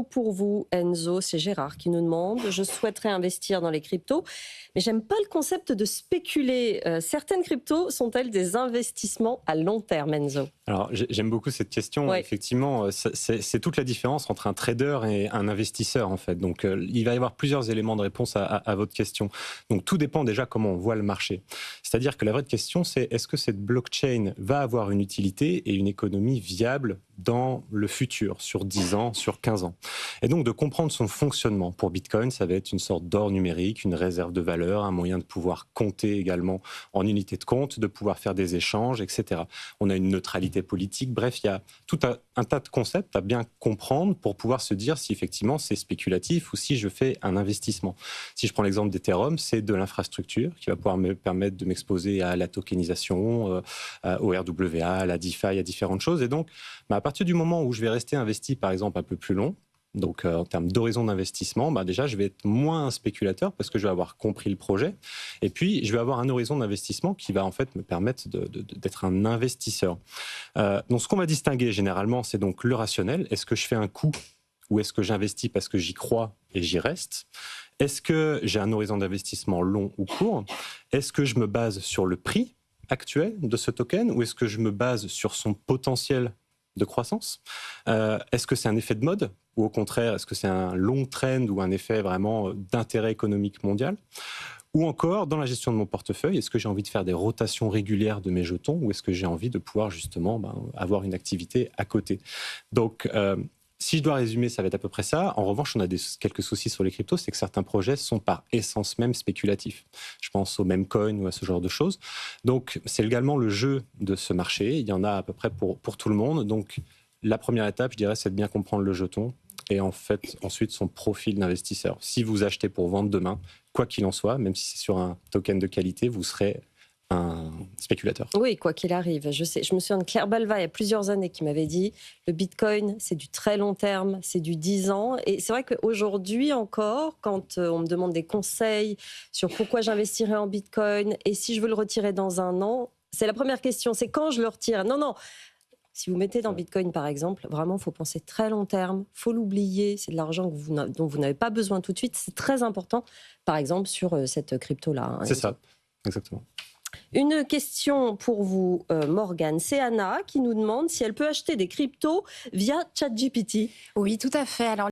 question pour vous, Enzo. C'est Gérard qui nous demande. Je souhaiterais investir dans les cryptos, mais j'aime pas le concept de spéculer. Certaines cryptos sont-elles des investissements à long terme, Enzo? Alors, j'aime beaucoup cette question. Oui. Effectivement, c'est toute la différence entre un trader et un investisseur, en fait. Donc, il va y avoir plusieurs éléments de réponse à votre question. Donc, tout dépend déjà comment on voit le marché. C'est-à-dire que la vraie question, c'est est-ce que cette blockchain va avoir une utilité et une économie viable dans le futur, sur 10 ans, sur 15 ans. Et donc, de comprendre son fonctionnement. Pour Bitcoin, ça va être une sorte d'or numérique, une réserve de valeur, un moyen de pouvoir compter également en unité de compte, de pouvoir faire des échanges, etc. On a une neutralité politique. Bref, il y a tout un tas de concepts à bien comprendre pour pouvoir se dire si effectivement c'est spéculatif ou si je fais un investissement. Si je prends l'exemple d'Ethereum, c'est de l'infrastructure qui va pouvoir me permettre de m'exposer à la tokenisation, au RWA, à la DeFi, à différentes choses. Et donc, à partir du moment où je vais rester investi, par exemple, un peu plus long, donc en termes d'horizon d'investissement, déjà je vais être moins un spéculateur parce que je vais avoir compris le projet. Et puis je vais avoir un horizon d'investissement qui va en fait me permettre d'être un investisseur. Donc ce qu'on va distinguer généralement, c'est donc le rationnel. Est-ce que je fais un coup ou est-ce que j'investis parce que j'y crois et j'y reste? Est-ce que j'ai un horizon d'investissement long ou court? Est-ce que je me base sur le prix actuel de ce token ou est-ce que je me base sur son potentiel de croissance? Est-ce que c'est un effet de mode ou au contraire, est-ce que c'est un long trend ou un effet vraiment d'intérêt économique mondial? Ou encore, dans la gestion de mon portefeuille, est-ce que j'ai envie de faire des rotations régulières de mes jetons ou est-ce que j'ai envie de pouvoir justement avoir une activité à côté? Donc, si je dois résumer, ça va être à peu près ça. En revanche, on a quelques soucis sur les cryptos, c'est que certains projets sont par essence même spéculatifs. Je pense au Memecoin ou à ce genre de choses. Donc, c'est également le jeu de ce marché. Il y en a à peu près pour tout le monde. Donc, la première étape, je dirais, c'est de bien comprendre le jeton et en fait, ensuite, son profil d'investisseur. Si vous achetez pour vendre demain, quoi qu'il en soit, même si c'est sur un token de qualité, vous serez un spéculateur. Oui, quoi qu'il arrive. Je sais, je me souviens de Claire Balva il y a plusieurs années qui m'avait dit le Bitcoin, c'est du très long terme, c'est du 10 ans. Et c'est vrai qu'aujourd'hui encore, quand on me demande des conseils sur pourquoi j'investirais en Bitcoin et si je veux le retirer dans un an, c'est la première question, c'est quand je le retire. Non, non. Si vous mettez dans Bitcoin, par exemple, vraiment, il faut penser très long terme, il faut l'oublier, c'est de l'argent dont vous n'avez pas besoin tout de suite. C'est très important, par exemple, sur cette crypto-là. C'est ça, exactement. Une question pour vous, Morgane. C'est Anna qui nous demande si elle peut acheter des cryptos via ChatGPT. Oui, tout à fait. Alors,